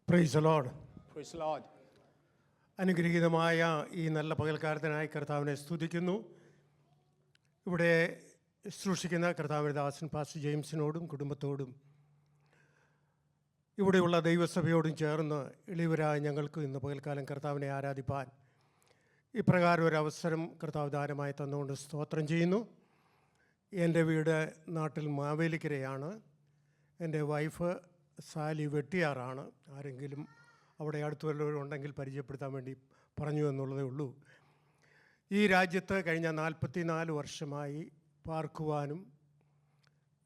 Price the Lord. Praise the Lord. അനുഗ്രഹീതമായ ഈ നല്ല പകൽക്കാലത്തിനായി കർത്താവിനെ സ്തുതിക്കുന്നു. ഇവിടെ ശുശ്രൂഷിക്കുന്ന കർത്താവിൻ്റെ ദാസൻ പാസ്റ്റർ ജെയിംസിനോടും കുടുംബത്തോടും ഇവിടെയുള്ള ദൈവസഭയോടും ചേർന്ന് എളിയവരായ ഞങ്ങൾക്ക് ഇന്ന് പകൽക്കാലം കർത്താവിനെ ആരാധിപ്പാൻ ഇപ്രകാരം ഒരു അവസരം കർത്താവ് ദാനമായി തന്നുകൊണ്ട് സ്തോത്രം ചെയ്യുന്നു. എൻ്റെ വീട് നാട്ടിൽ മാവേലിക്കരയാണ്. എൻ്റെ വൈഫ് സാലി വെട്ടിയാറാണ്. ആരെങ്കിലും അവിടെ അടുത്ത് വല്ലവരുണ്ടെങ്കിൽ പരിചയപ്പെടുത്താൻ വേണ്ടി പറഞ്ഞു എന്നുള്ളതേ ഉള്ളൂ. ഈ രാജ്യത്ത് കഴിഞ്ഞ 44 വർഷമായി പാർക്കുവാനും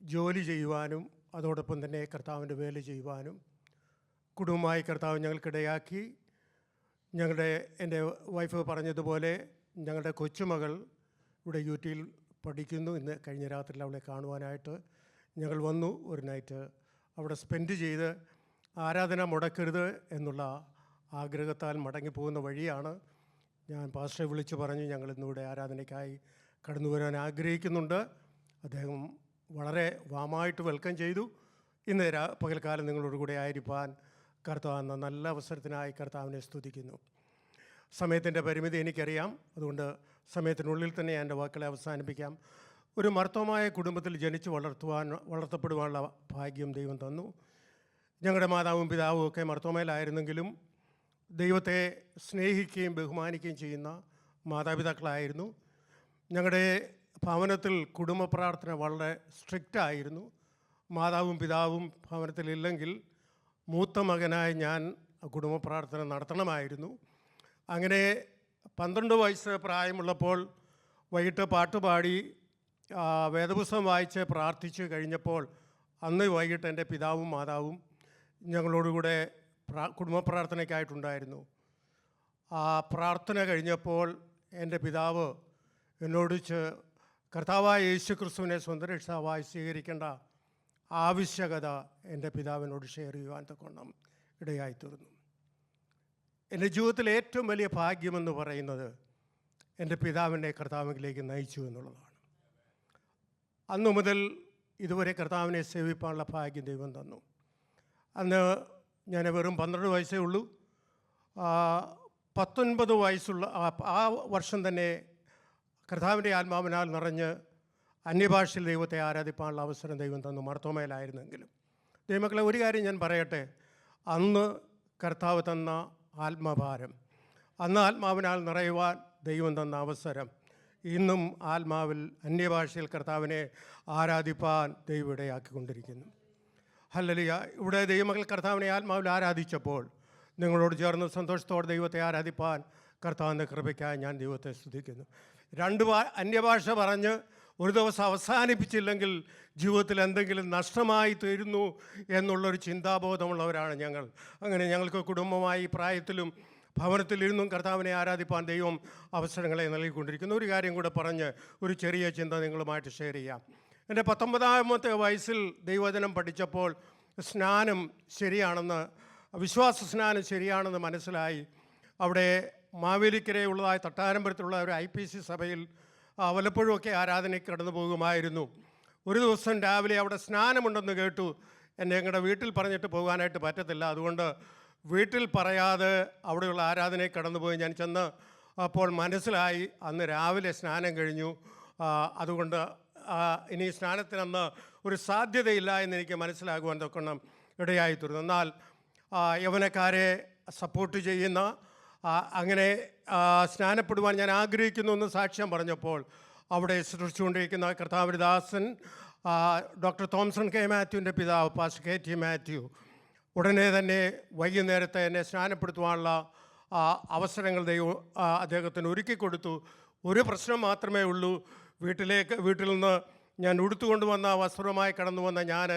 ജോലി ചെയ്യുവാനും അതോടൊപ്പം തന്നെ കർത്താവിൻ്റെ വേല ചെയ്യുവാനും കുടുംബമായി കർത്താവ് ഞങ്ങൾക്കിടയാക്കി. എൻ്റെ വൈഫ് പറഞ്ഞതുപോലെ ഞങ്ങളുടെ കൊച്ചുമകൾ ഇവിടെ UTയിൽ പഠിക്കുന്നു. ഇന്ന് കഴിഞ്ഞ രാത്രിയിൽ അവളെ കാണുവാനായിട്ട് ഞങ്ങൾ വന്നു. ഒരു നൈറ്റ് അവിടെ സ്പെൻഡ് ചെയ്ത് ആരാധന മുടക്കരുത് എന്നുള്ള ആഗ്രഹത്താൽ മടങ്ങിപ്പോകുന്ന വഴിയാണ് ഞാൻ പാസ്റ്ററെ വിളിച്ച് പറഞ്ഞു ഞങ്ങൾ ഇന്നിവിടെ ആരാധനയ്ക്കായി കടന്നു വരാൻ ആഗ്രഹിക്കുന്നുണ്ട്. അദ്ദേഹം വളരെ വാമായിട്ട് വെൽക്കം ചെയ്തു. ഇന്ന് പകൽക്കാലം നിങ്ങളോട് കൂടെ ആയിരിക്കാൻ കർത്താവ് എന്ന നല്ല അവസരത്തിനായി കർത്താവിനെ സ്തുതിക്കുന്നു. സമയത്തിൻ്റെ പരിമിതി എനിക്കറിയാം, അതുകൊണ്ട് സമയത്തിനുള്ളിൽ തന്നെ എൻ്റെ വാക്കുകളെ അവസാനിപ്പിക്കാം. ഒരു മർത്തവമായ കുടുംബത്തിൽ ജനിച്ച് വളർത്തപ്പെടുവാനുള്ള ഭാഗ്യം ദൈവം തന്നു. ഞങ്ങളുടെ മാതാവും പിതാവും ഒക്കെ മർത്തോമയിലായിരുന്നെങ്കിലും ദൈവത്തെ സ്നേഹിക്കുകയും ബഹുമാനിക്കുകയും ചെയ്യുന്ന മാതാപിതാക്കളായിരുന്നു. ഞങ്ങളുടെ ഭവനത്തിൽ കുടുംബ പ്രാർത്ഥന വളരെ സ്ട്രിക്റ്റായിരുന്നു. മാതാവും പിതാവും ഭവനത്തിലില്ലെങ്കിൽ മൂത്ത മകനായി ഞാൻ കുടുംബ പ്രാർത്ഥന നടത്തണമായിരുന്നു. അങ്ങനെ 12 വയസ്സ് പ്രായമുള്ളപ്പോൾ വൈകിട്ട് പാട്ടുപാടി വേദപുസ്തകം വായിച്ച് പ്രാർത്ഥിച്ച് കഴിഞ്ഞപ്പോൾ അന്ന് വൈകിട്ട് എൻ്റെ പിതാവും മാതാവും ഞങ്ങളോടുകൂടെ കുടുംബ പ്രാർത്ഥനയ്ക്കായിട്ടുണ്ടായിരുന്നു. ആ പ്രാർത്ഥന കഴിഞ്ഞപ്പോൾ എൻ്റെ പിതാവ് എന്നോട് കർത്താവായ യേശു ക്രിസ്തുവിനെ സ്വന്തം രക്ഷാവായി സ്വീകരിക്കേണ്ട ആവശ്യകത എൻ്റെ പിതാവിനോട് ഷെയർ ചെയ്യുവാൻ തക്കവണ്ണം ഇടയായിത്തീർന്നു. എൻ്റെ ജീവിതത്തിലെ ഏറ്റവും വലിയ ഭാഗ്യമെന്ന് പറയുന്നത് എൻ്റെ പിതാവിനെ കർത്താവിലേക്ക് നയിച്ചു എന്നുള്ളതാണ്. അന്നു മുതൽ ഇതുവരെ കർത്താവിനെ സേവിപ്പാനുള്ള ഭാഗ്യം ദൈവം തന്നു. അന്ന് ഞാൻ വെറും 12 വയസ്സേ ഉള്ളൂ. 19 വയസ്സുള്ള ആ വർഷം തന്നെ കർത്താവിൻ്റെ ആത്മാവിനാൽ നിറഞ്ഞ് അന്യഭാഷയിൽ ദൈവത്തെ ആരാധിപ്പാനുള്ള അവസരം ദൈവം തന്നു, മർത്തോമയിലായിരുന്നെങ്കിലും. ദൈവമക്കളെ, ഒരു കാര്യം ഞാൻ പറയട്ടെ. അന്ന് കർത്താവ് തന്ന ആത്മഭാരം, അന്ന് ആത്മാവിനാൽ നിറയുവാൻ ദൈവം തന്ന അവസരം, ഇന്നും ആത്മാവിൽ അന്യഭാഷയിൽ കർത്താവിനെ ആരാധിപ്പാൻ ദൈവം ഇടയാക്കിക്കൊണ്ടിരിക്കുന്നു. ഹല്ലേലൂയ. ഇവിടെ ദൈവമക്കൾ കർത്താവിനെ ആത്മാവിൽ ആരാധിച്ചപ്പോൾ നിങ്ങളോട് ചേർന്ന് സന്തോഷത്തോടെ ദൈവത്തെ ആരാധിപ്പാൻ കർത്താവിൻ്റെ കൃപയ്ക്കായി ഞാൻ ദൈവത്തെ സ്തുതിക്കുന്നു. 2 അന്യഭാഷ പറഞ്ഞ് ഒരു ദിവസം അവസാനിപ്പിച്ചില്ലെങ്കിൽ ജീവിതത്തിൽ എന്തെങ്കിലും നഷ്ടമായി തീരുന്നു എന്നുള്ളൊരു ചിന്താബോധമുള്ളവരാണ് ഞങ്ങൾ. അങ്ങനെ ഞങ്ങൾക്ക് കുടുംബമായി പ്രായത്തിലും ഭവനത്തിലിരുന്നും കർത്താവിനെ ആരാധിപ്പാൻ ദൈവം അവസരങ്ങളെ നൽകിക്കൊണ്ടിരിക്കുന്നു. ഒരു കാര്യം കൂടെ പറഞ്ഞ് ഒരു ചെറിയ ചിന്ത നിങ്ങളുമായിട്ട് ഷെയർ ചെയ്യാം. എൻ്റെ 19-ാമത്തെ വയസ്സിൽ ദൈവവചനം പഠിച്ചപ്പോൾ സ്നാനം ശരിയാണെന്ന്, വിശ്വാസ സ്നാനം ശരിയാണെന്ന് മനസ്സിലായി. അവിടെ മാവേലിക്കരയുള്ളതായ തട്ടാരമ്പലത്തിലുള്ള ഒരു IPC സഭയിൽ വല്ലപ്പോഴുമൊക്കെ ആരാധനയ്ക്ക് കടന്നു പോകുമായിരുന്നു. ഒരു ദിവസം രാവിലെ അവിടെ സ്നാനമുണ്ടെന്ന് കേട്ടു. എന്നെ ഞങ്ങളുടെ വീട്ടിൽ പറഞ്ഞിട്ട് പോകാനായിട്ട് പറ്റത്തില്ല, അതുകൊണ്ട് വീട്ടിൽ പറയാതെ അവിടെയുള്ള ആരാധനയിൽ കടന്നുപോയി. ഞാൻ ചെന്ന് അപ്പോൾ മനസ്സിലായി അന്ന് രാവിലെ സ്നാനം കഴിഞ്ഞു. അതുകൊണ്ട് ഇനി സ്നാനത്തിനന്ന് ഒരു സാധ്യതയില്ല എന്നെനിക്ക് മനസ്സിലാകുവാൻ തൊക്കണം ഇടയായിത്തീർന്നു. എന്നാൽ യൗവനക്കാരെ സപ്പോർട്ട് ചെയ്യുന്ന അങ്ങനെ സ്നാനപ്പെടുവാൻ ഞാൻ ആഗ്രഹിക്കുന്നു എന്ന് സാക്ഷ്യം പറഞ്ഞപ്പോൾ അവിടെ സൃഷ്ടിച്ചുകൊണ്ടിരിക്കുന്ന കർത്താവിൻ്റെ ദാസൻ ഡോക്ടർ തോംസൺ K. മാത്യുവിൻ്റെ പിതാവ് പാസ്റ്റർ KT മാത്യു ഉടനെ തന്നെ വൈകുന്നേരത്തെ എന്നെ സ്നാനപ്പെടുത്തുവാനുള്ള അവസരങ്ങൾ അദ്ദേഹത്തിന് ഒരുക്കി കൊടുത്തു. ഒരു പ്രശ്നം മാത്രമേ ഉള്ളൂ. വീട്ടിൽ നിന്ന് ഞാൻ ഉടുത്തുകൊണ്ടുവന്ന വസ്ത്രവുമായി കടന്നു വന്ന ഞാൻ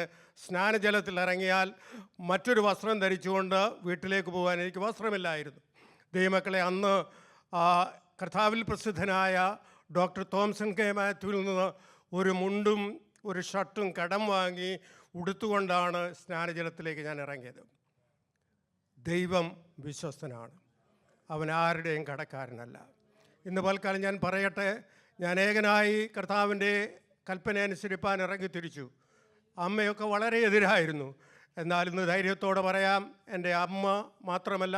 സ്നാനജലത്തിൽ ഇറങ്ങിയാൽ മറ്റൊരു വസ്ത്രം ധരിച്ചുകൊണ്ട് വീട്ടിലേക്ക് പോകാൻ എനിക്ക് വസ്ത്രമില്ലായിരുന്നു. ദൈവമക്കളെ, അന്ന് കർത്താവിൽ പ്രസിദ്ധനായ ഡോക്ടർ തോംസൺ K. മാത്യുവിൽ നിന്ന് ഒരു മുണ്ടും ഒരു ഷർട്ടും കടം വാങ്ങി ഉടുത്തുകൊണ്ടാണ് സ്നാനജലത്തിലേക്ക് ഞാൻ ഇറങ്ങിയത്. ദൈവം വിശ്വസ്തനാണ്, അവൻ ആരുടെയും കടക്കാരനല്ല. ഇന്ന് പൽക്കാലം ഞാൻ പറയട്ടെ, ഞാൻ ഏകനായി കർത്താവിൻ്റെ കൽപ്പന അനുസരിപ്പാൻ ഇറങ്ങി തിരിച്ചു. അമ്മയൊക്കെ വളരെ എതിരായിരുന്നു. എന്നാൽ ഇന്ന് ധൈര്യത്തോടെ പറയാം, എൻ്റെ അമ്മ മാത്രമല്ല,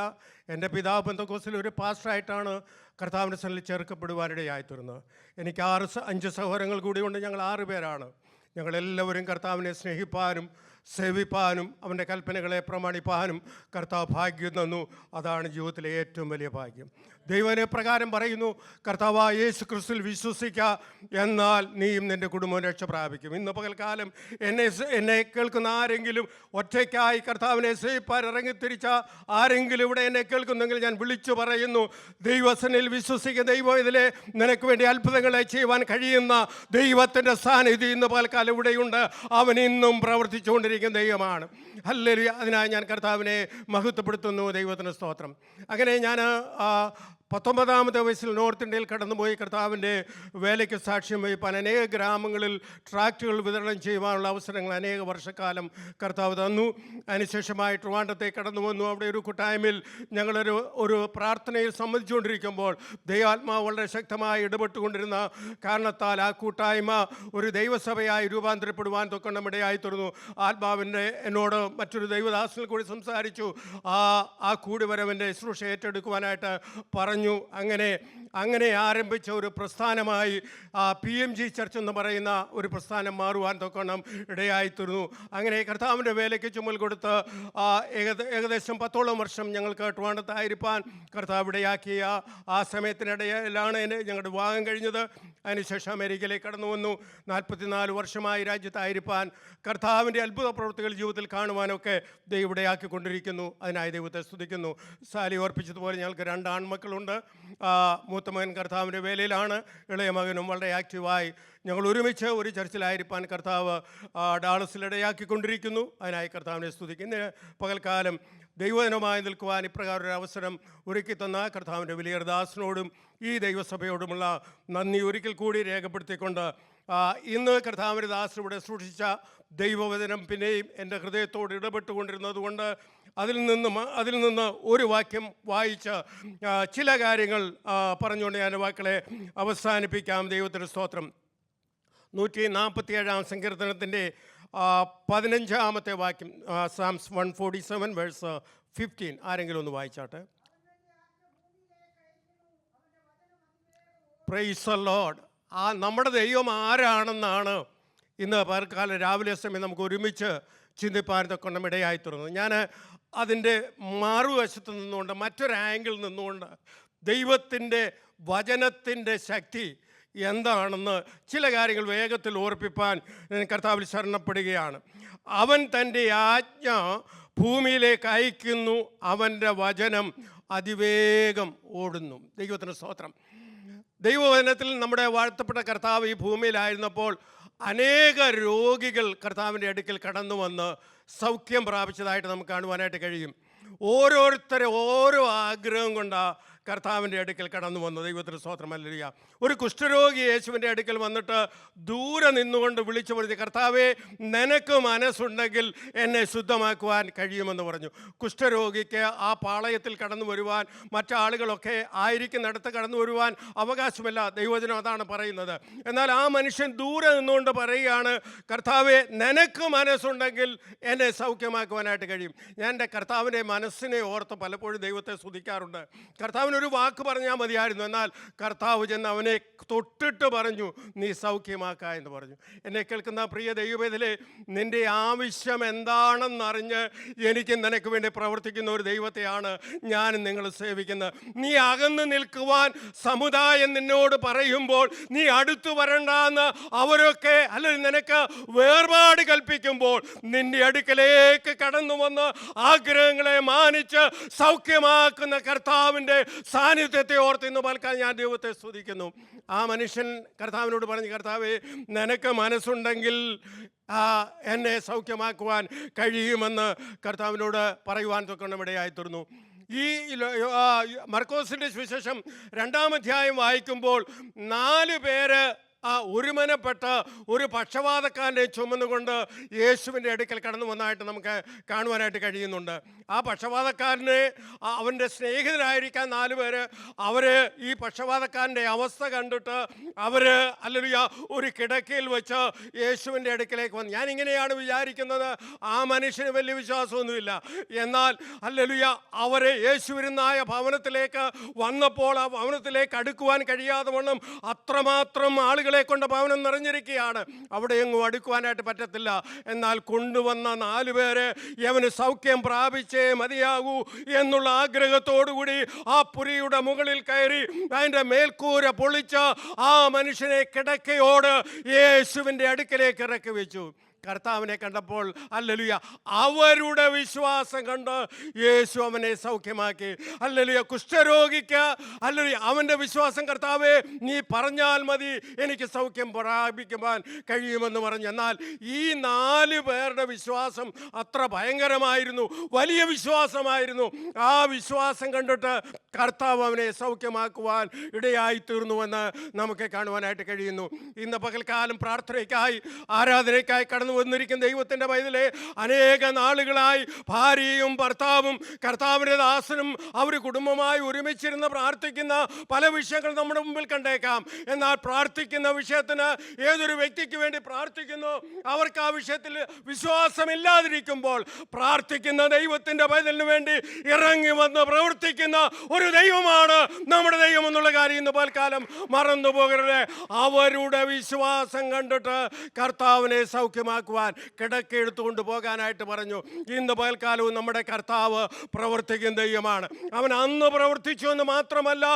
എൻ്റെ പിതാവ് പെന്തക്കോസ്തിൽ ഒരു പാസ്റ്ററായിട്ടാണ് കർത്താവിൻ്റെ സന്നിധിയിൽ ചേർക്കപ്പെടുവാനിടയായിത്തീർന്നത്. എനിക്ക് 5 സഹോദരങ്ങൾ കൂടിയുണ്ട്. ഞങ്ങൾ 6 പേരാണ്. ഞങ്ങളെല്ലാവരും കർത്താവിനെ സ്നേഹിപ്പാനും സേവിപ്പാനും അവൻ്റെ കൽപ്പനകളെ പ്രമാണിപ്പാനും കർത്താവ് ഭാഗ്യം തന്നു. അതാണ് ജീവിതത്തിലെ ഏറ്റവും വലിയ ഭാഗ്യം. ദൈവനെ പ്രകാരം പറയുന്നു, കർത്താവായ യേശു ക്രിസ്തുവിൽ വിശ്വസിക്കുക, എന്നാൽ നീയും നിൻ്റെ കുടുംബവും രക്ഷ പ്രാപിക്കും. ഇന്ന് പകൽക്കാലം എന്നെ കേൾക്കുന്ന ആരെങ്കിലും ഒറ്റയ്ക്കായി കർത്താവിനെ സേവിപ്പാൻ ഇറങ്ങിത്തിരിച്ച ആരെങ്കിലും ഇവിടെ എന്നെ കേൾക്കുന്നെങ്കിൽ ഞാൻ വിളിച്ചു പറയുന്നു, ദൈവസനിൽ വിശ്വസിക്കുന്ന ദൈവം ഇതിലെ നിനക്ക് വേണ്ടി അത്ഭുതങ്ങളെ ചെയ്യുവാൻ കഴിയുന്ന ദൈവത്തിൻ്റെ സാന്നിധ്യം ഇന്ന് പകൽക്കാലം ഇവിടെയുണ്ട്. അവൻ ഇന്നും പ്രവർത്തിച്ചുകൊണ്ടിരിക്കുന്ന ദൈവമാണ്. ഹല്ലേലൂയ. അതിനായി ഞാൻ കർത്താവിനെ മഹത്വപ്പെടുത്തുന്നു. ദൈവത്തിന് സ്തോത്രം. അങ്ങനെ ഞാൻ 19ാമത്തെ വയസ്സിൽ നോർത്ത് ഇന്ത്യയിൽ കടന്നുപോയി കർത്താവിൻ്റെ വേലയ്ക്ക് സാക്ഷ്യം വഹിപ്പാൻ അനേക ഗ്രാമങ്ങളിൽ ട്രാക്റ്റുകൾ വിതരണം ചെയ്യുവാനുള്ള അവസരങ്ങൾ അനേക വർഷക്കാലം കർത്താവ് തന്നു. അതിനുശേഷമായി ട്രിവാൻഡ്രത്തേക്ക് കടന്നു വന്നു. അവിടെ ഒരു കൂട്ടായ്മയിൽ ഞങ്ങളൊരു പ്രാർത്ഥനയിൽ സംബന്ധിച്ചുകൊണ്ടിരിക്കുമ്പോൾ ദൈവാത്മാവ് വളരെ ശക്തമായി ഇടപെട്ടുകൊണ്ടിരുന്ന കാരണത്താൽ ആ കൂട്ടായ്മ ഒരു ദൈവസഭയായി രൂപാന്തരപ്പെടുവാൻ തൊക്കണം ഇടയായി തീർന്നു. ആത്മാവിൻ്റെ എന്നോട് മറ്റൊരു ദൈവദാസനിൽ കൂടി സംസാരിച്ചു. ആ കൂടിവരവൻ്റെ ശുശ്രൂഷ ഏറ്റെടുക്കുവാനായിട്ട് പറഞ്ഞു. അങ്ങനെ ആരംഭിച്ച ഒരു പ്രസ്ഥാനമായി PMG ചർച്ച് എന്ന് പറയുന്ന ഒരു പ്രസ്ഥാനം മാറുവാൻ തൊക്കണം ഇടയായിത്തീർന്നു. അങ്ങനെ കർത്താവിൻ്റെ വേലയ്ക്ക് ചുമൽ കൊടുത്ത് ഏകദേശം 10ഓളം വർഷം ഞങ്ങൾക്ക് ട്രിവാൻഡ്രത്തായിരിക്കാൻ കർത്താവ് ഇടയാക്കിയ ആ സമയത്തിനിടയിലാണ് ഞങ്ങളുടെ വിവാഹം കഴിഞ്ഞത്. അതിനുശേഷം അമേരിക്കയിലേക്ക് കടന്നു വന്നു. 44 വർഷമായി രാജ്യത്തായിരിക്കാൻ കർത്താവിൻ്റെ അത്ഭുത പ്രവൃത്തികൾ ജീവിതത്തിൽ കാണുവാനൊക്കെ ദൈവം ഇടയാക്കിക്കൊണ്ടിരിക്കുന്നു. അതിനായി ദൈവത്തെ സ്തുതിക്കുന്നു. സാലി ഓർപ്പിച്ചതുപോലെ ഞങ്ങൾക്ക് 2 ആൺമക്കളുണ്ട്. മൂത്ത മകൻ കർത്താവിൻ്റെ വേലയിലാണ്. ഇളയ മകനും വളരെ ആക്റ്റീവായി ഞങ്ങൾ ഒരുമിച്ച് ഒരു ചർച്ചിലായിരിക്കാൻ കർത്താവ് ഡാളസിൽ ഇടയാക്കിക്കൊണ്ടിരിക്കുന്നു. അതിനായി കർത്താവിനെ സ്തുതിക്കുന്നു. പകൽക്കാലം ദൈവജനമായി നിൽക്കുവാൻ ഇപ്രകാരം ഒരു അവസരം ഒരുക്കി തന്ന കർത്താവിൻ്റെ വലിയ ദാസനോടും ഈ ദൈവസഭയോടുമുള്ള നന്ദി ഒരിക്കൽ കൂടി രേഖപ്പെടുത്തിക്കൊണ്ട് ഇന്ന് കർത്താവിൻ്റെ ദാസൻ ഇവിടെ സൂക്ഷിച്ച ദൈവവചനം പിന്നെയും എൻ്റെ ഹൃദയത്തോട് ഇടപെട്ടുകൊണ്ടിരുന്നത് കൊണ്ട് അതിൽ നിന്ന് ഒരു വാക്യം വായിച്ച് ചില കാര്യങ്ങൾ പറഞ്ഞുകൊണ്ട് ഞാൻ വാക്കുകളെ അവസാനിപ്പിക്കാം. ദൈവത്തിൻ്റെ സ്തോത്രം. 147 സങ്കീർത്തനത്തിൻ്റെ 15ാമത്തെ വാക്യം, സാംസ് 147 വേഴ്സ് 15. ആരെങ്കിലും ഒന്ന് വായിച്ചാട്ടെ. Price the Lord. നമ്മുടെ ദൈവം ആരാണെന്നാണ് ഇന്ന് പകൽക്കാലം രാവിലെ സമയം നമുക്ക് ഒരുമിച്ച് ചിന്തിപ്പാൻ തൊക്കെ ഇടയായി തീർന്നത്. ഞാൻ അതിൻ്റെ മറുവശത്ത് നിന്നുകൊണ്ട് മറ്റൊരു ആംഗിൾ നിന്നുകൊണ്ട് ദൈവത്തിൻ്റെ വചനത്തിൻ്റെ ശക്തി എന്താണെന്ന് ചില കാര്യങ്ങൾ വേഗത്തിൽ ഓർപ്പിപ്പാൻ കർത്താവിൽ ശരണപ്പെടുകയാണ്. അവൻ തൻ്റെ ആജ്ഞ ഭൂമിയിലേക്ക് അയക്കുന്നു, അവൻ്റെ വചനം അതിവേഗം ഓടുന്നു. ദൈവത്തിന് സ്തോത്രം. ദൈവവചനത്തിൽ നമ്മുടെ വാഴ്ത്തപ്പെട്ട കർത്താവ് ഈ ഭൂമിയിലായിരുന്നപ്പോൾ അനേക രോഗികൾ കർത്താവിൻ്റെ അടുക്കൽ കടന്നു വന്ന് സൗഖ്യം പ്രാപിച്ചതായിട്ട് നമുക്ക് കാണുവാനായിട്ട് കഴിയും. ഓരോരുത്തരെ ഓരോ ആഗ്രഹം കൊണ്ടാണ് കർത്താവിൻ്റെ അടുക്കൽ കടന്നു വന്നു. ദൈവത്തിന് സ്തോത്രം. ഹല്ലേലൂയ. ഒരു കുഷ്ഠരോഗി യേശുവിൻ്റെ അടുക്കൽ വന്നിട്ട് ദൂരെ നിന്നുകൊണ്ട് വിളിച്ചു പറഞ്ഞു, കർത്താവേ, നിനക്ക് മനസ്സുണ്ടെങ്കിൽ എന്നെ ശുദ്ധമാക്കുവാൻ കഴിയുമെന്ന് പറഞ്ഞു. കുഷ്ഠരോഗിക്ക് ആ പാളയത്തിൽ കടന്നു വരുവാൻ, മറ്റാളുകളൊക്കെ ആയിരിക്കുന്നിടത്ത് കടന്നു വരുവാൻ അവകാശമില്ല. ദൈവവചനം അതാണ് പറയുന്നത്. എന്നാൽ ആ മനുഷ്യൻ ദൂരെ നിന്നുകൊണ്ട് പറയുകയാണ്, കർത്താവേ, നിനക്ക് മനസ്സുണ്ടെങ്കിൽ എന്നെ സൗഖ്യമാക്കുവാനായിട്ട് കഴിയും. ഞാൻ എൻ്റെ കർത്താവിൻ്റെ മനസ്സിനെ ഓർത്ത് പലപ്പോഴും ദൈവത്തെ സ്തുതിക്കാറുണ്ട്. കർത്താവിന് ഒരു വാക്ക് പറഞ്ഞാൽ മതിയായിരുന്നു. എന്നാൽ കർത്താവ് ചെന്ന് അവനെ തൊട്ടിട്ട് പറഞ്ഞു, നീ സൗഖ്യമാക്ക എന്ന് പറഞ്ഞു. എന്നെ കേൾക്കുന്ന പ്രിയ ദൈവവേദലേ, നിൻ്റെ ആവശ്യം എന്താണെന്നറിഞ്ഞ് എനിക്ക് നിനക്ക് വേണ്ടി പ്രവർത്തിക്കുന്ന ഒരു ദൈവത്തെയാണ് ഞാനും നിങ്ങൾ സേവിക്കുന്നത്. നീ അകന്ന് നിൽക്കുവാൻ സമുദായം നിന്നോട് പറയുമ്പോൾ നീ അടുത്തു വരണ്ടെന്ന് അവരൊക്കെ അല്ലെങ്കിൽ നിനക്ക് വേർപാട് കൽപ്പിക്കുമ്പോൾ നിന്റെ അടുക്കലേക്ക് കടന്നു വന്ന് ആഗ്രഹങ്ങളെ മാനിച്ച് സൗഖ്യമാക്കുന്ന കർത്താവിൻ്റെ സാന്നിധ്യത്തെ ഓർത്ത് ഇന്ന് പൽക്കാൻ ഞാൻ ദൈവത്തെ സ്തുതിക്കുന്നു. ആ മനുഷ്യൻ കർത്താവിനോട് പറഞ്ഞു, കർത്താവേ, നിനക്ക് മനസ്സുണ്ടെങ്കിൽ എന്നെ സൗഖ്യമാക്കുവാൻ കഴിയുമെന്ന് കർത്താവിനോട് പറയുവാൻ തൊക്കണം ഇടയായിത്തീർന്നു. ഈ മർക്കോസിൻ്റെ സുവിശേഷം 2-ാം അധ്യായം വായിക്കുമ്പോൾ 4 പേര് ഒരുമനപ്പെട്ട് ഒരു പക്ഷപാതക്കാരനെ ചുമന്നുകൊണ്ട് യേശുവിൻ്റെ അടുക്കൽ കടന്നു വന്നതായിട്ട് നമുക്ക് കാണുവാനായിട്ട് കഴിയുന്നുണ്ട്. ആ പക്ഷപാതക്കാരനെ അവൻ്റെ സ്നേഹിതരായിരിക്കാൻ 4 പേര് അവർ ഈ പക്ഷപാതക്കാരൻ്റെ അവസ്ഥ കണ്ടിട്ട് അവർ ഹല്ലേലൂയ ഒരു കിടക്കയിൽ വെച്ച് യേശുവിൻ്റെ അടുക്കലേക്ക് വന്നു. ഞാനിങ്ങനെയാണ് വിചാരിക്കുന്നത്, ആ മനുഷ്യന് വലിയ വിശ്വാസമൊന്നുമില്ല. എന്നാൽ ഹല്ലേലൂയ അവർ യേശുവിരുന്നായ ഭവനത്തിലേക്ക് വന്നപ്പോൾ ആ ഭവനത്തിലേക്ക് അടുക്കുവാൻ കഴിയാതെ വണ്ണം അത്രമാത്രം ആളുകളെ കൊണ്ട് ഭവനം നിറഞ്ഞിരിക്കുകയാണ്. അവിടെ എങ്ങും അടുക്കുവാനായിട്ട് പറ്റത്തില്ല. എന്നാൽ കൊണ്ടുവന്ന 4 പേര് യവന് സൗഖ്യം പ്രാപിച്ചേ മതിയാകൂ എന്നുള്ള ആഗ്രഹത്തോടുകൂടി ആ പുരിയുടെ മുകളിൽ കയറി അതിൻ്റെ മേൽക്കൂര പൊളിച്ച് ആ മനുഷ്യനെ കിടക്കയോട് യേശുവിൻ്റെ അടുക്കലേക്ക് ഇറക്കി വെച്ചു. കർത്താവിനെ കണ്ടപ്പോൾ ഹല്ലേലൂയ അവരുടെ വിശ്വാസം കണ്ട് യേശു അവനെ സൗഖ്യമാക്കി. ഹല്ലേലൂയ കുഷ്ഠരോഗിക്ക് ഹല്ലേലൂയ അവൻ്റെ വിശ്വാസം, കർത്താവേ നീ പറഞ്ഞാൽ മതി എനിക്ക് സൗഖ്യം പ്രാപിക്കുവാൻ കഴിയുമെന്ന് പറഞ്ഞു. എന്നാൽ ഈ 4 പേരുടെ വിശ്വാസം അത്ര ഭയങ്കരമായിരുന്നു, വലിയ വിശ്വാസമായിരുന്നു. ആ വിശ്വാസം കണ്ടിട്ട് കർത്താവ് അവനെ സൗഖ്യമാക്കുവാൻ ഇടയായി തീർന്നുവെന്ന് നമുക്ക് കാണുവാനായിട്ട് കഴിയുന്നു. ഇന്ന് പകൽക്കാലം പ്രാർത്ഥനയ്ക്കായി ആരാധനയ്ക്കായി കടന്നു വന്നിരിക്കുന്ന ദൈവത്തിൻ്റെ പൈതലേ, അനേക നാളുകളായി ഭാര്യയും ഭർത്താവും കർത്താവിൻ്റെ ദാസനും അവർ കുടുംബമായി ഒരുമിച്ചിരുന്ന് പ്രാർത്ഥിക്കുന്ന പല വിഷയങ്ങൾ നമ്മുടെ മുമ്പിൽ കണ്ടേക്കാം. എന്നാൽ പ്രാർത്ഥിക്കുന്ന വിഷയത്തിന് ഏതൊരു വ്യക്തിക്ക് വേണ്ടി പ്രാർത്ഥിക്കുന്നു അവർക്ക് ആ വിഷയത്തിൽ വിശ്വാസമില്ലാതിരിക്കുമ്പോൾ പ്രാർത്ഥിക്കുന്ന ദൈവത്തിൻ്റെ പൈതലിന് വേണ്ടി ഇറങ്ങി വന്ന് പ്രവർത്തിക്കുന്ന ഒരു ദൈവമാണ് നമ്മുടെ ദൈവം എന്നുള്ള കാര്യം ഇന്ന് പൽക്കാലം മറന്നു പോകരുത്. അവരുടെ വിശ്വാസം കണ്ടിട്ട് കർത്താവിനെ സൗഖ്യമാക്കുവാൻ കിടക്ക എടുത്തുകൊണ്ട് പോകാനായിട്ട് പറഞ്ഞു. ഇന്ന് പകൽക്കാലവും നമ്മുടെ കർത്താവ് പ്രവർത്തിക്കുന്ന ദൈവമാണ്. അവൻ അന്ന് പ്രവർത്തിച്ചു എന്ന് മാത്രമല്ല,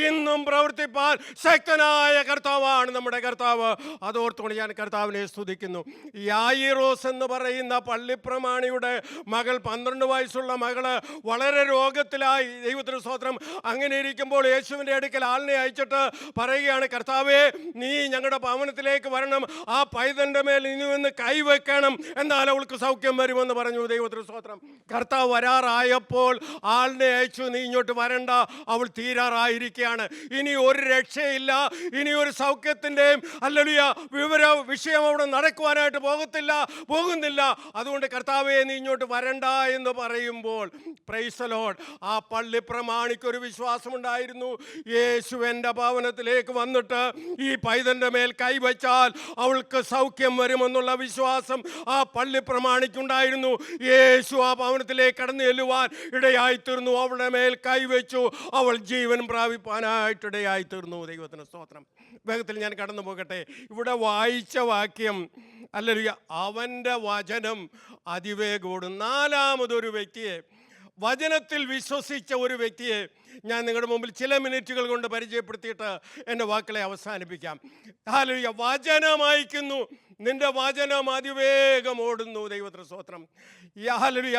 ഇന്നും പ്രവർത്തിപ്പാൻ ശക്തനായ കർത്താവാണ് നമ്മുടെ കർത്താവ്. അതോർത്തുകൊണ്ട് ഞാൻ കർത്താവിനെ സ്തുതിക്കുന്നു. യായിറോസ് എന്ന് പറയുന്ന പള്ളിപ്രമാണിയുടെ മകൾ, 12 വയസ്സുള്ള മകള് വളരെ രോഗത്തിലായി. ദൈവത്തിന് സ്തോത്രം. അങ്ങനെ ഇരിക്കുമ്പോൾ യേശുവിൻ്റെ അടുക്കൽ ആളിനെ അയച്ചിട്ട് പറയുകയാണ്, കർത്താവേ നീ ഞങ്ങളുടെ ഭവനത്തിലേക്ക് വരണം, ആ പൈതൻ്റെ മേൽ ഇനി ഒന്ന് കൈവെക്കണം, എന്നാൽ അവൾക്ക് സൗഖ്യം വരുമെന്ന് പറഞ്ഞു. ദൈവത്തിന് സ്തോത്രം. കർത്താവ് വരാറായപ്പോൾ ആളിനെ അയച്ചു, നീ ഇങ്ങോട്ട് വരണ്ട, അവൾ തീരാറായിരിക്കുകയാണ്, ഇനി ഒരു രക്ഷയില്ല, ഇനി ഒരു സൗഖ്യത്തിൻ്റെയും ഹല്ലേലൂയ വിഷയം അവിടെ നടക്കുവാനായിട്ട് പോകുന്നില്ല. അതുകൊണ്ട് കർത്താവേ നീ ഇങ്ങോട്ട് വരണ്ട എന്ന് പറയുമ്പോൾ പ്രൈസ് ദി ലോർഡ്, ആ പള്ളി പ്രമാണിക്കൊരു വിശ്വാസമുണ്ടായിരുന്നു. യേശു എൻ്റെ ഭവനത്തിലേക്ക് വന്നിട്ട് ഈ പൈതൻ്റെ മേൽ കൈവച്ചാൽ അവൾക്ക് സൗഖ്യം വരുമെന്നുള്ള വിശ്വാസം ആ പള്ളി പ്രമാണിക്കുണ്ടായിരുന്നു. യേശു ആ ഭവനത്തിലേക്ക് കടന്നു ചെല്ലുവാൻ ഇടയായിത്തീർന്നു. അവളുടെ മേൽ കൈവച്ചു, അവൾ ജീവൻ പ്രാപിപ്പാനായിട്ടിടയായി തീർന്നു. ദൈവത്തിന് സ്തോത്രം. വേഗത്തിൽ ഞാൻ കടന്നു പോകട്ടെ. ഇവിടെ വായിച്ച വാക്യം ഹല്ലേലൂയ, അവൻ്റെ വചനം അതിവേഗോടും. 4മതൊരു വ്യക്തിയെ, വചനത്തിൽ വിശ്വസിച്ച ഒരു വ്യക്തിയെ ഞാൻ നിങ്ങളുടെ മുമ്പിൽ ചില മിനിറ്റുകൾ കൊണ്ട് പരിചയപ്പെടുത്തിയിട്ട് എൻ്റെ വാക്കുകളെ അവസാനിപ്പിക്കാം. ഹല്ലേലൂയ, വചനം അയക്കുന്നു, നിന്റെ വചനം അതിവേഗം ഓടുന്നു. ദൈവത്തിന് സ്തോത്രം. ഹല്ലേലൂയ,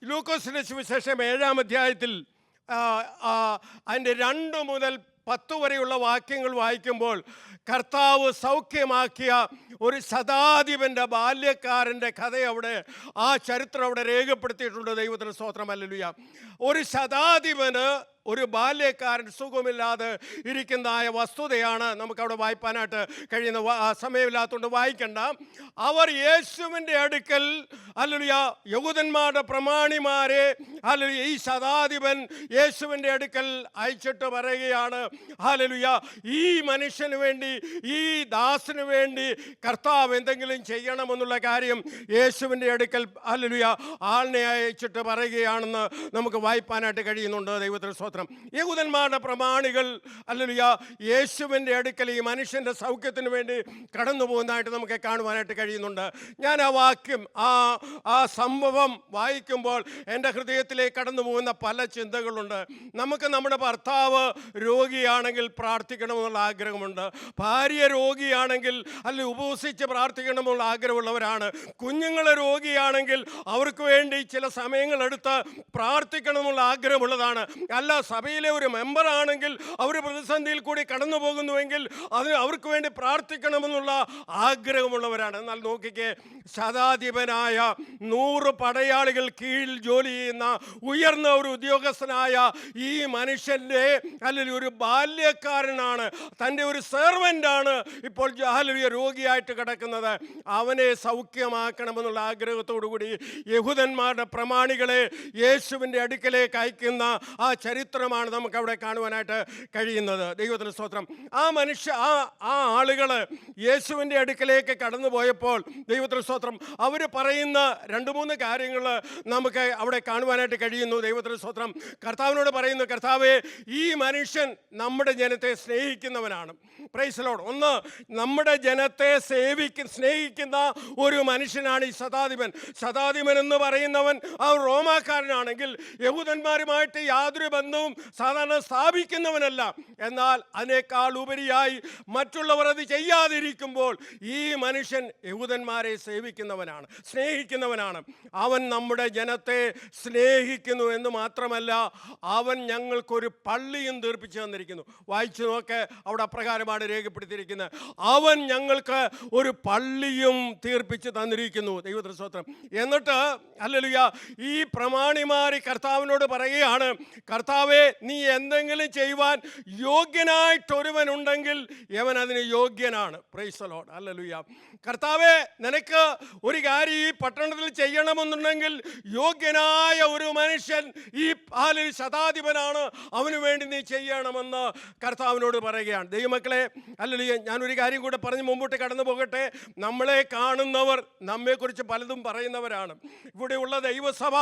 ലൂക്കോസിന്റെ സുവിശേഷം 7-ാം അധ്യായത്തിൽ അതിൻ്റെ 2 മുതൽ 10 വരെയുള്ള വാക്യങ്ങൾ വായിക്കുമ്പോൾ കർത്താവ് സൗഖ്യമാക്കിയ ഒരു ശതാധിപൻ്റെ ബാല്യക്കാരൻ്റെ കഥ അവിടെ, ആ ചരിത്രം അവിടെ രേഖപ്പെടുത്തിയിട്ടുണ്ട്. ദൈവത്തിന് സ്തോത്രം. ഹല്ലേലൂയ. ഒരു ശതാധിപന് ഒരു ബാല്യക്കാരൻ സുഖമില്ലാതെ ഇരിക്കുന്നതായ വസ്തുതയാണ് നമുക്കവിടെ വായിപ്പാനായിട്ട് കഴിയുന്ന. സമയമില്ലാത്തതുകൊണ്ട് വായിക്കണ്ട. അവർ യേശുവിൻ്റെ അടുക്കൽ ഹല്ലേലൂയ, യഹൂദന്മാരുടെ പ്രമാണിമാരെ ഹല്ലേലൂയ ഈ ശതാധിപൻ യേശുവിൻ്റെ അടുക്കൽ അയച്ചിട്ട് പറയുകയാണ്, ഹല്ലേലൂയ ഈ മനുഷ്യന് വേണ്ടി, ഈ ദാസന് വേണ്ടി കർത്താവ് എന്തെങ്കിലും ചെയ്യണമെന്നുള്ള കാര്യം യേശുവിൻ്റെ അടുക്കൽ ഹല്ലേലൂയ ആളിനെ അയച്ചിട്ട് പറയുകയാണെന്ന് നമുക്ക് വായിപ്പാനായിട്ട് കഴിയുന്നുണ്ട്. ദൈവത്തിന് സ്തോത്രം. യഹൂദന്മാരുടെ പ്രമാണികൾ ഹല്ലേലൂയ യേശുവിൻ്റെ അടുക്കൽ ഈ മനുഷ്യൻ്റെ സൗഖ്യത്തിന് വേണ്ടി കടന്നു പോകുന്നതായിട്ട് നമുക്ക് കാണുവാനായിട്ട് കഴിയുന്നുണ്ട്. ഞാൻ ആ വാക്യം, ആ സംഭവം വായിക്കുമ്പോൾ എൻ്റെ ഹൃദയത്തിലേക്ക് കടന്നു പോകുന്ന പല ചിന്തകളുണ്ട്. നമുക്ക് നമ്മുടെ ഭർത്താവ് രോഗിയാണെങ്കിൽ പ്രാർത്ഥിക്കണമെന്നുള്ള ആഗ്രഹമുണ്ട്. ഭാര്യ രോഗിയാണെങ്കിൽ അല്ലെങ്കിൽ ഉപവസിച്ച് പ്രാർത്ഥിക്കണമെന്നുള്ള ആഗ്രഹമുള്ളവരാണ്. കുഞ്ഞുങ്ങൾ രോഗിയാണെങ്കിൽ അവർക്ക് വേണ്ടി ചില സമയങ്ങളെടുത്ത് പ്രാർത്ഥിക്കണമെന്നുള്ള ആഗ്രഹമുള്ളതാണ്. അല്ല സഭയിലെ ഒരു മെമ്പറാണെങ്കിൽ അവർ പ്രതിസന്ധിയിൽ കൂടി കടന്നു പോകുന്നുവെങ്കിൽ അതിന് അവർക്ക് വേണ്ടി പ്രാർത്ഥിക്കണമെന്നുള്ള ആഗ്രഹമുള്ളവരാണ്. എന്നാൽ നോക്കിക്കേ, ശതാധിപനായ 100 പടയാളികൾ കീഴിൽ ജോലി ചെയ്യുന്ന ഉയർന്ന ഒരു ഉദ്യോഗസ്ഥനായ ഈ മനുഷ്യൻ്റെ അല്ലെങ്കിൽ ഒരു ബാല്യക്കാരനാണ്, തൻ്റെ ഒരു സെർവൻ്റാണ് ഇപ്പോൾ രോഗിയായിട്ട് കിടക്കുന്നത്. അവനെ സൗഖ്യമാക്കണമെന്നുള്ള ആഗ്രഹത്തോടു കൂടി യഹൂദന്മാരുടെ പ്രമാണികളെ യേശുവിൻ്റെ അടുക്കലേക്ക് അയക്കുന്ന ആ ചരിത്രമാണ് നമുക്ക് അവിടെ കാണുവാനായിട്ട് കഴിയുന്നത്. ദൈവത്തിന് സ്തോത്രം. ആ ആളുകൾ യേശുവിൻ്റെ അടുക്കലേക്ക് കടന്നു പോയപ്പോൾ ദൈവത്തിന് സ്തോത്രം അവർ പറയുന്ന 2-3 കാര്യങ്ങൾ നമുക്ക് അവിടെ കാണുവാനായിട്ട് കഴിയുന്നു. ദൈവത്തിന് സ്തോത്രം. കർത്താവിനോട് പറയുന്നു, കർത്താവേ, ഈ മനുഷ്യൻ നമ്മുടെ ജനത്തെ സ്നേഹിക്കുന്നവനാണ്. Price the Lord. ഒന്ന്, നമ്മുടെ ജനത്തെ സ്നേഹിക്കുന്ന ഒരു മനുഷ്യനാണ് ഈ ശതാധിപൻ. ശതാധിപൻ എന്ന് പറയുന്നവൻ ആ റോമാക്കാരനാണെങ്കിൽ യഹൂദന്മാരുമായിട്ട് യാതൊരു ബന്ധവും സാധാരണ സ്ഥാപിക്കുന്നവനല്ല. എന്നാൽ അതിനേക്കാൾ ഉപരിയായി മറ്റുള്ളവർ അത് ചെയ്യാതിരിക്കുമ്പോൾ ഈ മനുഷ്യൻ യഹൂദന്മാരെ സ്നേഹിക്കുന്നവനാണ്. അവൻ നമ്മുടെ ജനത്തെ സ്നേഹിക്കുന്നു എന്ന് മാത്രമല്ല, അവൻ ഞങ്ങൾക്കൊരു പള്ളിയും തീർപ്പിച്ചു തന്നിരിക്കുന്നു. വായിച്ചു നോക്ക്, അവിടെ അപ്രകാരമാണ് രേഖപ്പെടുത്തിയിരിക്കുന്നത്. അവൻ ഞങ്ങൾക്ക് ഒരു പള്ളിയും തീർപ്പിച്ച് തന്നിരിക്കുന്നു. ദൈവത്തിന് സ്തോത്രം. എന്നിട്ട് ഹല്ലേലൂയ, ഈ പ്രമാണിമാർ കർത്താവിനോട് പറയുകയാണ്, കർത്താവേ, നീ എന്തെങ്കിലും ചെയ്യുവാൻ യോഗ്യനായിട്ടൊരുവനുണ്ടെങ്കിൽ യവൻ അതിന് യോഗ്യനാണ്. Praise the lord. ഹല്ലേലൂയ. കർത്താവേ, നിനക്ക് ഒരു കാര്യം ഈ പട്ടണത്തിൽ ചെയ്യണമെന്നുണ്ടെങ്കിൽ യോഗ്യനായ ഒരു മനുഷ്യൻ ഈ ശതാധിപനാണ്, അവന് വേണ്ടി നീ ചെയ്യണമെന്ന് കർത്താവിനോട് പറയുകയാണ്. ദൈവമക്കളെ, ഹല്ലേലൂയ, ഞാനൊരു കാര്യം കൂടെ പറഞ്ഞ് മുമ്പോട്ട് കടന്നു പോകട്ടെ. നമ്മളെ കാണുന്നവർ നമ്മെക്കുറിച്ച് പലതും പറയുന്നവരാണ്. ഇവിടെയുള്ള ദൈവസഭ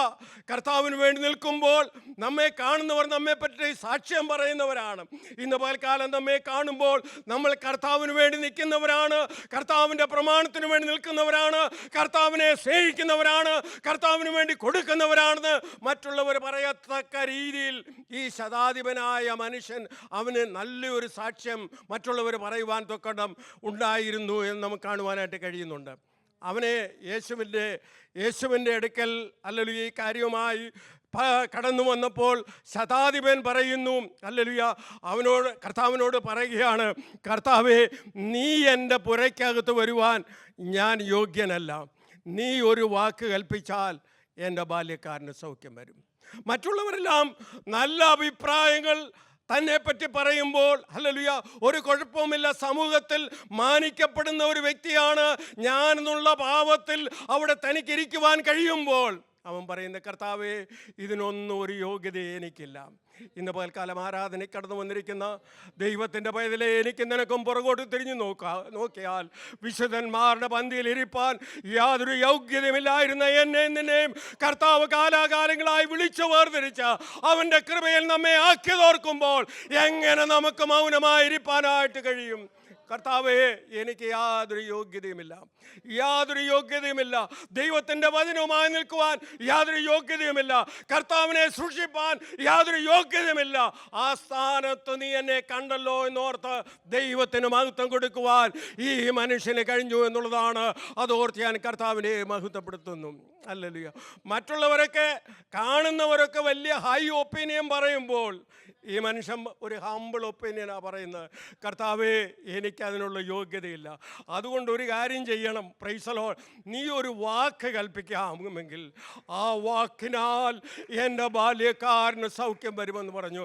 കർത്താവിന് വേണ്ടി നിൽക്കുമ്പോൾ നമ്മെ കാണുന്നവർ നമ്മെപ്പറ്റി സാക്ഷ്യം പറയുന്നവരാണ്. ഇന്ന് പൽക്കാലം നമ്മെ കാണുമ്പോൾ നമ്മൾ കർത്താവിന് വേണ്ടി നിൽക്കുന്നവരാണ്, കർത്താവിൻ്റെ പ്രമാണത്തിന് വേണ്ടി നിൽക്കുന്നവരാണ്, കർത്താവിനെ സ്നേഹിക്കുന്നവരാണ്, കർത്താവിന് വേണ്ടി കൊടുക്കുന്നവരാണെന്ന് മറ്റുള്ളവർ പറയത്തക്ക രീതിയിൽ ഈ ശതാധിപനായ മനുഷ്യൻ, അവന് നല്ലൊരു സാക്ഷ്യം മറ്റുള്ളവർ പറയുവാൻ തൊക്കണം ഉണ്ടായിരുന്നു എന്ന് നമുക്ക് കാണുവാനായിട്ട് കഴിയുന്നുണ്ട്. അവനെ യേശുവിൻ്റെ അടുക്കൽ ഹല്ലേലൂയ ഈ കാര്യവുമായി കടന്നു വന്നപ്പോൾ ശതാധിപൻ പറയുന്നു, ഹല്ലേലൂയ, കർത്താവിനോട് പറയുകയാണ്, കർത്താവേ, നീ എൻ്റെ പുരയ്ക്കകത്ത് വരുവാൻ ഞാൻ യോഗ്യനല്ല. നീ ഒരു വാക്ക് കൽപ്പിച്ചാൽ എൻ്റെ ബാല്യക്കാരന് സൗഖ്യം വരും. മറ്റുള്ളവരെല്ലാം നല്ല അഭിപ്രായങ്ങൾ തന്നെപ്പറ്റി പറയുമ്പോൾ ഹല്ലേലൂയ, ഒരു കുഴപ്പവുമില്ല, സമൂഹത്തിൽ മാനിക്കപ്പെടുന്ന ഒരു വ്യക്തിയാണ് ഞാൻ എന്നുള്ള ഭാവത്തിൽ അവിടെ തനിക്കിരിക്കുവാൻ കഴിയുമ്പോൾ അവൻ പറയുന്ന, കർത്താവേ, ഇതിനൊന്നും ഒരു യോഗ്യത എനിക്കില്ല. ഇന്ന് പകൽക്കാലം ആരാധനയ്ക്ക് കടന്നു വന്നിരിക്കുന്ന ദൈവത്തിൻ്റെ പൈതലെ, എനിക്ക് നിനക്കും പുറകോട്ട് തിരിഞ്ഞു നോക്കിയാൽ വിശുദ്ധന്മാരുടെ പന്തിയിൽ ഇരിപ്പാൻ യാതൊരു യോഗ്യതയുമില്ലായിരുന്ന എന്നെ നിന്നെയും കർത്താവ് കാലാകാലങ്ങളായി വിളിച്ചു വേർതിരിച്ച അവൻ്റെ കൃപയിൽ നമ്മെ ആക്കിയതോർക്കുമ്പോൾ എങ്ങനെ നമുക്ക് മൗനമായിരിക്കാനായിട്ട് കഴിയും? കർത്താവേ, എനിക്ക് യാതൊരു യോഗ്യതയുമില്ല. ദൈവത്തിൻ്റെ വചനവുമായി നിൽക്കുവാൻ യാതൊരു യോഗ്യതയുമില്ല. കർത്താവിനെ സൂക്ഷിപ്പാൻ യാതൊരു യോഗ്യതയുമില്ല. ആ സ്ഥാനത്ത് നീ എന്നെ കണ്ടല്ലോ എന്നോർത്ത് ദൈവത്തിന് മഹത്വം കൊടുക്കുവാൻ ഈ മനുഷ്യന് കഴിഞ്ഞു എന്നുള്ളതാണ്. അതോർത്ത് ഞാൻ കർത്താവിനെ മഹത്വപ്പെടുത്തുന്നു. ഹല്ലേലൂയ. മറ്റുള്ളവരൊക്കെ കാണുന്നവരൊക്കെ വലിയ ഹൈ ഒപ്പീനിയൻ പറയുമ്പോൾ ഈ മനുഷ്യൻ ഒരു ഹംബിൾ ഒപ്പീനിയനാണ് പറയുന്നത്. കർത്താവേ, എനിക്കതിനുള്ള യോഗ്യതയില്ല. അതുകൊണ്ട് ഒരു കാര്യം ചെയ്യണം. Price the Lord. നീ ഒരു വാക്ക് കൽപ്പിക്കാമെങ്കിൽ ആ വാക്കിനാൽ എൻ്റെ ബാല്യക്കാരന് സൗഖ്യം വരുമെന്ന് പറഞ്ഞു.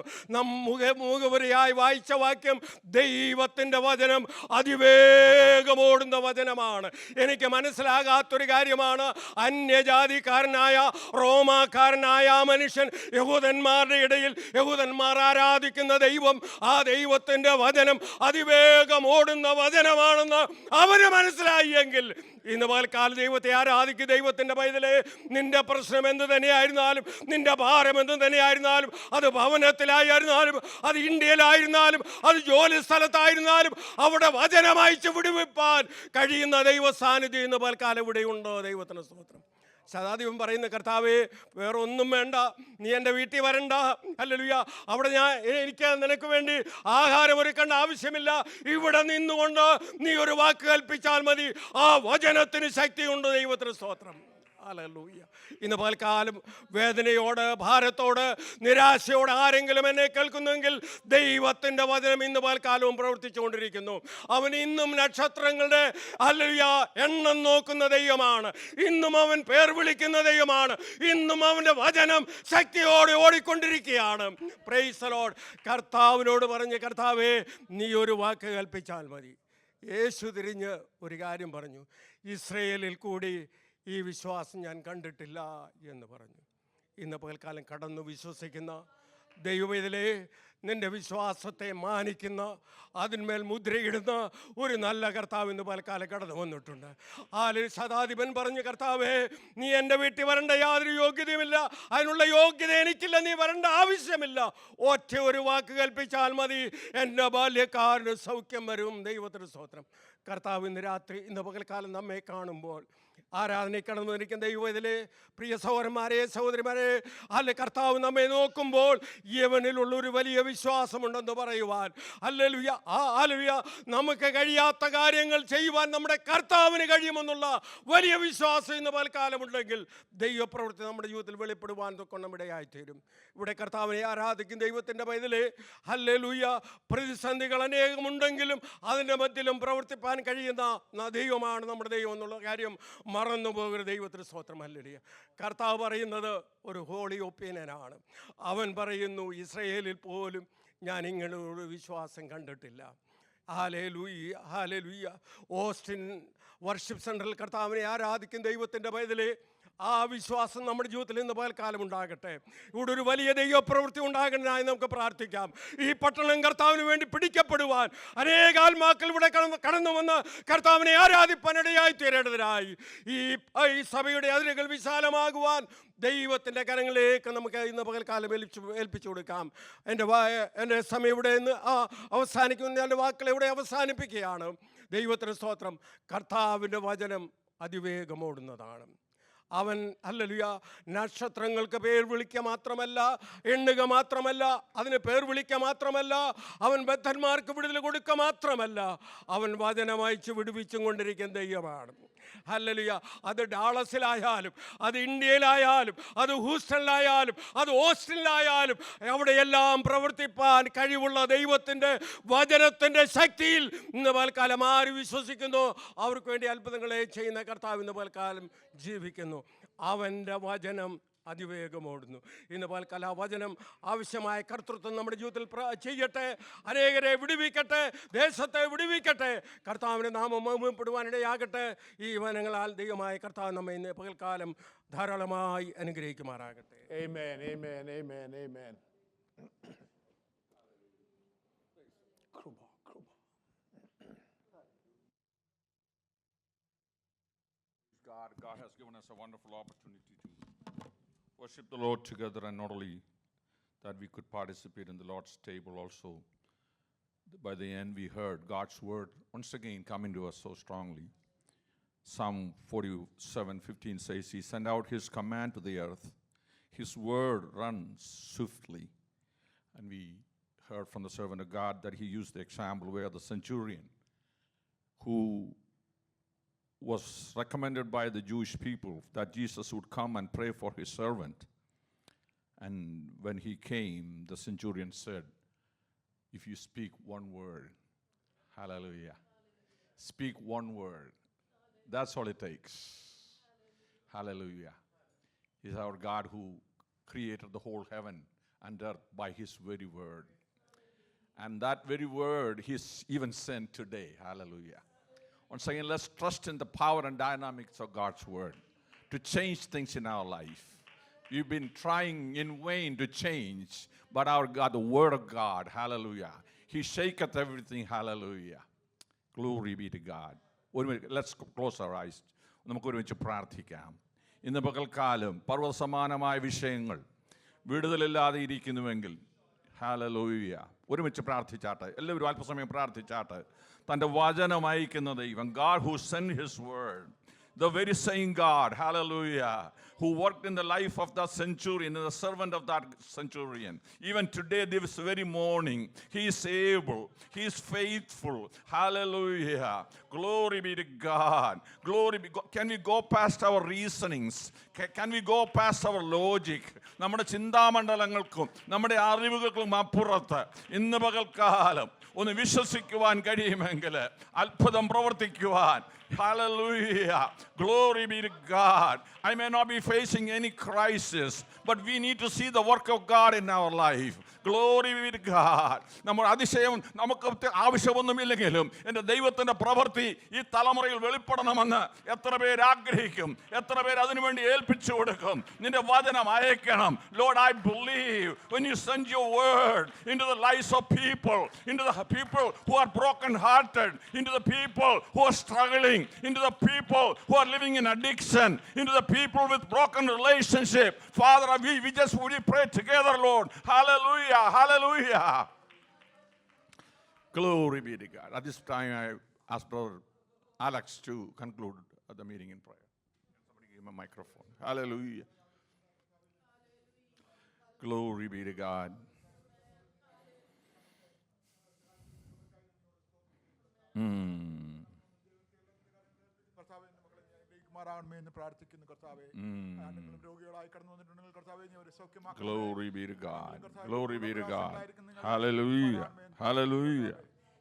മുഖവരിയായി വായിച്ച വാക്യം ദൈവത്തിൻ്റെ വചനം അതിവേഗമോടുന്ന വചനമാണ്. എനിക്ക് മനസ്സിലാകാത്തൊരു കാര്യമാണ്, അന്യജാതിക്കാരനായ റോമാക്കാരനായ ആ മനുഷ്യൻ യഹൂദന്മാരുടെ ഇടയിൽ യഹൂദന്മാർ ആരാധിക്കുന്ന ദൈവം, ആ ദൈവത്തിൻ്റെ വചനം അതിവേഗം ഓടുന്ന വചനമാണെന്ന് അവന് മനസ്സിലായി എങ്കിൽ ഇന്ന് പകൽക്കാലം ദൈവത്തെ ആരാധിക്കും. ദൈവത്തിൻ്റെ പൈതലേ, നിന്റെ പ്രശ്നം എന്ത് തന്നെയായിരുന്നാലും, നിന്റെ ഭാരം എന്ത് തന്നെയായിരുന്നാലും, അത് ഭവനത്തിലായിരുന്നാലും, അത് ഇന്ത്യയിലായിരുന്നാലും, അത് ജോലി സ്ഥലത്തായിരുന്നാലും, അവിടെ വചനം അയച്ച് വിടുവിപ്പാൻ കഴിയുന്ന ദൈവ സാന്നിധ്യം ഇന്ന് പകൽക്കാലം ഇവിടെയുണ്ടോ? ദൈവത്തിന് സ്തോത്രം. ശതാധിപൻ പറയുന്ന, കർത്താവേ, വേറെ ഒന്നും വേണ്ട, നീ എൻ്റെ വീട്ടിൽ വരണ്ട. ഹല്ലേലൂയ. അവിടെ എനിക്ക് നിനക്ക് വേണ്ടി ആഹാരം ഒരുക്കേണ്ട ആവശ്യമില്ല. ഇവിടെ നിന്നുകൊണ്ട് നീ ഒരു വാക്ക് കൽപ്പിച്ചാൽ മതി. ആ വചനത്തിന് ശക്തിയുണ്ട്. ദൈവത്തിന് സ്തോത്രം. ഹല്ലേലൂയ. ഇന്ന് പൽക്കാലം വേദനയോട്, ഭാരത്തോട്, നിരാശയോട് ആരെങ്കിലും എന്നെ കേൾക്കുന്നുവെങ്കിൽ ദൈവത്തിൻ്റെ വചനം ഇന്ന് പൽക്കാലവും പ്രവർത്തിച്ചുകൊണ്ടിരിക്കുന്നു. അവൻ ഇന്നും നക്ഷത്രങ്ങളുടെ ഹല്ലേലൂയ എണ്ണം നോക്കുന്ന ദൈവമാണ്. ഇന്നും അവൻ പേർ വിളിക്കുന്ന ദൈവമാണ്. ഇന്നും അവൻ്റെ വചനം ശക്തിയോടെ ഓടിക്കൊണ്ടിരിക്കുകയാണ്. Price the Lord. കർത്താവിനോട് പറഞ്ഞ്, കർത്താവേ നീ ഒരു വാക്ക് കൽപ്പിച്ചാൽ മതി. യേശു തിരിഞ്ഞ് ഒരു കാര്യം പറഞ്ഞു, ഇസ്രയേലിൽ കൂടി ഈ വിശ്വാസം ഞാൻ കണ്ടിട്ടില്ല എന്ന് പറഞ്ഞു. ഇന്ന് പകൽക്കാലം കടന്നു വിശ്വസിക്കുന്ന ദൈവവേദലേ, നിൻ്റെ വിശ്വാസത്തെ മാനിക്കുന്ന, അതിന്മേൽ മുദ്രയിടുന്ന ഒരു നല്ല കർത്താവ് ഇന്ന് പലക്കാലം കടന്നു വന്നിട്ടുണ്ട്. ശതാധിപൻ പറഞ്ഞു, കർത്താവേ നീ എൻ്റെ വീട്ടിൽ വരേണ്ട യാതൊരു യോഗ്യതയുമില്ല, അതിനുള്ള യോഗ്യത എനിക്കില്ല, നീ വരേണ്ട ആവശ്യമില്ല, ഒറ്റ ഒരു വാക്ക് കൽപ്പിച്ചാൽ മതി, എൻ്റെ ബാല്യക്കാരന് സൗഖ്യം വരും. ദൈവത്തിന് സ്തോത്രം. കർത്താവ് ഇന്ന് രാത്രി, ഇന്ന് പകൽക്കാലം നമ്മെ കാണുമ്പോൾ ആരാധനയിൽ കടന്നു വന്നിരിക്കുന്ന ദൈവത്തിലെ പ്രിയ സഹോദരന്മാരെ, സഹോദരിമാരെ, അല്ലെ കർത്താവ് നമ്മെ നോക്കുമ്പോൾ യവനിലുള്ള ഒരു വലിയ വിശ്വാസമുണ്ടെന്ന് പറയുവാൻ, ഹല്ലേലൂയ, ഹല്ലേലൂയ, നമുക്ക് കഴിയാത്ത കാര്യങ്ങൾ ചെയ്യുവാൻ നമ്മുടെ കർത്താവിന് കഴിയുമെന്നുള്ള വലിയ വിശ്വാസം ഇന്ന് പലകാലമുണ്ടെങ്കിൽ ദൈവപ്രവൃത്തി നമ്മുടെ ജീവിതത്തിൽ വെളിപ്പെടുവാൻ തൊക്കെ നമ്മുടെ ആയിത്തീരും. ഇവിടെ കർത്താവിനെ ആരാധിക്കുന്ന ദൈവത്തിൻ്റെ പൈതലേ, ഹല്ലേലൂയ, പ്രതിസന്ധികൾ അനേകമുണ്ടെങ്കിലും അതിൻ്റെ മധ്യത്തിലും പ്രവർത്തിപ്പാൻ കഴിയുന്ന ദൈവമാണ് നമ്മുടെ ദൈവം എന്നുള്ള കാര്യം മറന്നു പോകരുത്. ദൈവത്തിന് സ്തോത്രം. ഹല്ലേലൂയ. കർത്താവ് പറയുന്നത് ഒരു ഹോളി ഒപ്പീനിയനാണ്. അവൻ പറയുന്നു, ഇസ്രയേലിൽ പോലും ഞാൻ ഇങ്ങനെ ഒരു വിശ്വാസം കണ്ടിട്ടില്ല. Hallelujah, hallelujah. ഓസ്റ്റിൻ വർഷിപ്പ് സെൻ്ററിൽ കർത്താവിനെ ആരാധിക്കുന്ന ദൈവത്തിൻ്റെ പൈതലേ, ആ വിശ്വാസം നമ്മുടെ ജീവിതത്തിൽ ഇന്ന് പകൽക്കാലം ഉണ്ടാകട്ടെ. ഇവിടെ ഒരു വലിയ ദൈവപ്രവൃത്തി ഉണ്ടാകണമെന്നായി നമുക്ക് പ്രാർത്ഥിക്കാം. ഈ പട്ടണം കർത്താവിന് വേണ്ടി പിടിക്കപ്പെടുവാൻ അനേക ആത്മാക്കൾ ഇവിടെ കടന്നു വന്ന് കർത്താവിനെ ആരാധിപ്പാനിടയായി തീരേണ്ടതിനായി ഈ സഭയുടെ അതിരുകൾ വിശാലമാകുവാൻ ദൈവത്തിൻ്റെ കരങ്ങളിലേക്ക് നമുക്ക് ഇന്ന് പകൽക്കാലം ഏൽപ്പിച്ചു കൊടുക്കാം. എൻ്റെ സമയം ഇവിടെ നിന്ന് അവസാനിക്കുന്ന എൻ്റെ വാക്കുകൾ ഇവിടെ അവസാനിപ്പിക്കുകയാണ്. ദൈവത്തിന് സ്തോത്രം. കർത്താവിൻ്റെ വചനം അതിവേഗം ഓടുന്നതാണ്. അവൻ ഹല്ലേലൂയ നക്ഷത്രങ്ങൾക്ക് പേർ വിളിക്കുക മാത്രമല്ല, എണ്ണുക മാത്രമല്ല, അതിന് പേർ വിളിക്കുക മാത്രമല്ല, അവൻ ബദ്ധന്മാർക്ക് വിടുതൽ കൊടുക്കുക മാത്രമല്ല, അവൻ വചനം അയച്ച് വിടുവിച്ചും കൊണ്ടിരിക്കുന്ന ദൈവമാണ്. ഹല്ലേലൂയ. അത് ഡാളസിലായാലും, അത് ഇന്ത്യയിലായാലും, അത് ഹൂസ്റ്റണിലായാലും, അത് ഓസ്റ്റിനിലായാലും, അവിടെയെല്ലാം പ്രവർത്തിപ്പാൻ കഴിവുള്ള ദൈവത്തിൻ്റെ വചനത്തിൻ്റെ ശക്തിയിൽ ഇന്ന് പൽക്കാലം ആര് വിശ്വസിക്കുന്നു അവർക്ക് വേണ്ടി അത്ഭുതങ്ങളെ ചെയ്യുന്ന കർത്താവ് ഇന്ന് പൽക്കാലം ജീവിക്കുന്നു. അവൻ്റെ വചനം അതിവേഗം ഓടുന്നു. ഇന്ന് പൽക്കാലം ആ വചനം ആവശ്യമായ കർത്തൃത്വം നമ്മുടെ ജീവിതത്തിൽ ചെയ്യട്ടെ. അനേകരെ വിടുവിക്കട്ടെ, ദേശത്തെ വിടുവിക്കട്ടെ, കർത്താവിൻ്റെ നാമം മഹിമപ്പെടുവാനിടയാകട്ടെ. ഈ വചനങ്ങളാൽ ദൈവമായ കർത്താവ് നമ്മെ ഇന്ന് പകൽക്കാലം ധാരാളമായി അനുഗ്രഹിക്കുമാറാകട്ടെ. Amen, amen, amen, amen. God has given us a wonderful opportunity to worship the Lord together, and not only that, we could participate in the Lord's table also. By the end, we heard God's word once again coming to us so strongly. Psalm 47:15 says, He sent out His command to the earth. His word runs swiftly. And we heard from the servant of God that he used the example where the centurion, who was recommended by the Jewish people that Jesus would come and pray for his servant. And when he came, the centurion said, if you speak one word, hallelujah, speak one word, that's all it takes. Hallelujah. He's our God who created the whole heaven and earth by his very word. And that very word he's even sent today. Hallelujah. Once again, let's trust in the power and dynamics of God's word to change things in our life. You've been trying in vain to change, but our God, the word of God, hallelujah, He shaketh everything, hallelujah. Glory be to God. Let's close our eyes. നമുക്ക് ഒരുമിച്ച് പ്രാർത്ഥിക്കാം. ഇന്ന് പകൽക്കാലം പർവ്വതസമാനമായ വിഷയങ്ങൾ വിടുതലില്ലാതെ ഇരിക്കുന്നുവെങ്കിൽ, hallelujah, ഒരുമിച്ച് പ്രാർത്ഥിച്ചാട്ടെ. എല്ലാവരും അല്പസമയം പ്രാർത്ഥിച്ചാട്ടെ. തൻ്റെ വചനം അയക്കുന്ന ദൈവം, God who sent His word, the very same God, hallelujah, who worked in the life of that centurion, the servant of that centurion. Even today, this very morning, he is able, he is faithful, hallelujah. Glory be to God. Glory be. Can we go past our reasonings? Can we go past our logic? നമ്മുടെ ചിന്താമണ്ഡലങ്ങൾക്കും നമ്മുടെ അറിവുകൾക്കും അപ്പുറത്ത് ഇന്ന് പകൽക്കാലം ഒന്ന് വിശ്വസിക്കുവാൻ കഴിയുമെങ്കിൽ അത്ഭുതം പ്രവർത്തിക്കുവാൻ. Hallelujah. Glory be to God. I may not be facing any crisis, but we need to see the work of God in our life. Glory be to God. നമ്മൾ അതിശയം നമുക്ക് ആവശ്യമൊന്നുമില്ലെങ്കിലും എൻ്റെ ദൈവത്തിൻ്റെ പ്രവൃത്തി ഈ തലമുറയിൽ വെളിപ്പെടണമെന്ന് എത്ര പേര് ആഗ്രഹിക്കും, എത്ര പേര് അതിനുവേണ്ടി ഏൽപ്പിച്ചു കൊടുക്കും. നിന്റെ വചനം അയക്കണം. Lord, I believe when you send your word into the lives of people, into the people who are broken hearted, into the people who are struggling, into the people who are living in addiction, into the people with broken relationship. Father, we just pray together, Lord. Hallelujah. Hallelujah. Glory be to God. At this time, I ask Brother Alex to conclude the meeting in prayer. Somebody give him a microphone. Hallelujah. Glory be to God. കർത്താവേ, ഇന്ന് മക്കളെ ഞാൻ ഗ്രഹിക്കുമാറാകണമേ എന്ന് പ്രാർത്ഥിക്കുന്നു കർത്താവേ. ആരെങ്കിലും രോഗികളായി കടന്നു വന്നിട്ടുണ്ടെങ്കിൽ കർത്താവേ, നീ അവരെ സൗഖ്യമാക്കണമേ. Glory be to God. Glory be to God. Hallelujah. Hallelujah.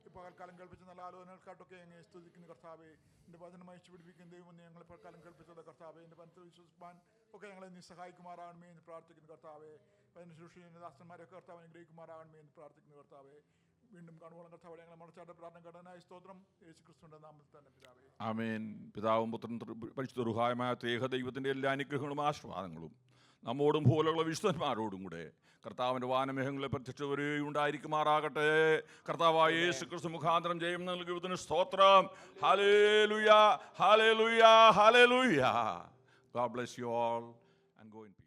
ഈ പകൽക്കാലം കേൾപ്പിച്ച നല്ല ആലോചനകൾക്കായിട്ടൊക്കെ ഞങ്ങളെ സ്തുതിക്കുന്നു കർത്താവേ. എൻ്റെ വചനം അയച്ചു പിടിപ്പിക്കുന്ന ദൈവം ഞങ്ങളെ പകൽക്കാലം കേൾപ്പിച്ചത് കർത്താവേ. എൻ്റെ വചനത്തിൽ വിശ്വസിപ്പാൻ ഒക്കെ ഞങ്ങളെ നീ സഹായിക്കുമാറാകണമേ എന്ന് പ്രാർത്ഥിക്കുന്നു കർത്താവേ. വചന ശുശ്രൂഷിക്കുന്ന ദാസന്മാരൊക്കെ കർത്താവ് അനുഗ്രഹിക്കുമാറാകണമേ എന്ന് പ്രാർത്ഥിക്കുന്നു കർത്താവേ. വീണ്ടും കാണുവോളം കർത്താവേ, ഞങ്ങളെ മറച്ചാട്ട പ്രാർത്ഥന ഘടനായ സ്തോത്രം യേശുക്രിസ്തുവിന്റെ നാമത്തിൽ തന്നെ പിതാവേ. ആമേൻ. പിതാവും പുത്രനും പരിശുദ്ധ റൂഹായുമായ ഏകദൈവത്തിൻ്റെ എല്ലാ അനുഗ്രഹങ്ങളും ആശീർവാദങ്ങളും നമ്മോടും ഭൂലോക വിശുദ്ധന്മാരോടും കൂടെ കർത്താവിൻ്റെ വാനമേഘങ്ങളെ പ്രത്യക്ഷവരെയും ഉണ്ടായിരിക്കുമാറാകട്ടെ. കർത്താവായ യേശുക്രിസ്തു മുഖാന്തരം ജയം നൽകിയതിന് സ്തോത്രം. Hallelujah, hallelujah, hallelujah. God bless you all and go in peace.